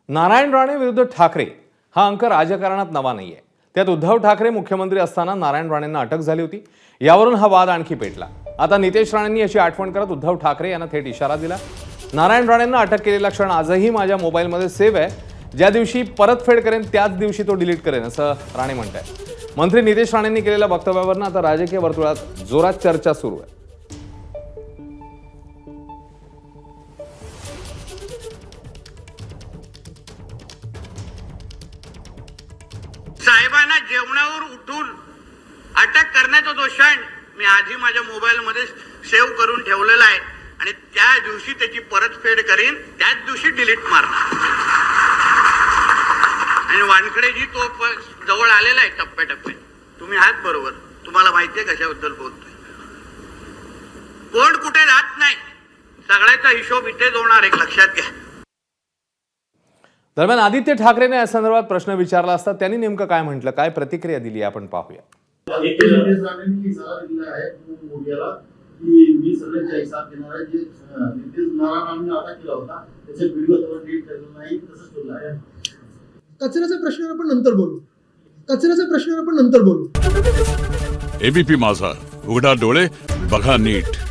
नारायण राणे विरुद्ध ठाकरे हा अंक राजकारणात नवा नाहीये. त्यात उद्धव ठाकरे मुख्यमंत्री असताना नारायण राणेंना अटक झाली होती. यावरून हा वाद आणखी पेटला. आता नितेश राणेंनी याची आठवण करत उद्धव ठाकरे यांना थेट इशारा दिला. नारायण राणेंना अटक केलेला क्षण आजही माझ्या मोबाईलमध्ये सेव्ह आहे. ज्या दिवशी परतफेड करेन त्याच दिवशी तो डिलीट करेन असं राणे म्हणतात. मंत्री नितेश राणेंनी केलेल्या वक्तव्यावरून आता राजकीय वर्तुळात जोरात चर्चा सुरू आहे. साहेबांना जेवणावर उठून अटक करण्याचा दोष आहे. मी आधी माझ्या मोबाईलमध्ये सेव्ह करून ठेवलेला आहे आणि त्या दिवशी त्याची परतफेड करीन, त्याच दिवशी डिलीट मारणार. आणि वानखेडेजी तो जवळ आलेला आहे टप्प्याटप्प्याने. तुम्ही आहात बरोबर, तुम्हाला माहिती आहे कशाबद्दल बोलतोय. कोण कुठे राहत नाही, सगळ्याचा हिशोब इथेच होणार, एक लक्षात घ्या. दरम्यान आदित्य ठाकरेने या संदर्भात प्रश्न विचारला असता त्यांनी नेमकं काय म्हटलं, काय प्रतिक्रिया दिली आपण पाहूया. कचऱ्याच्या प्रश्नावर आपण नंतर बोलू. एबीपी माझा, उघडा डोळे बघा नीट.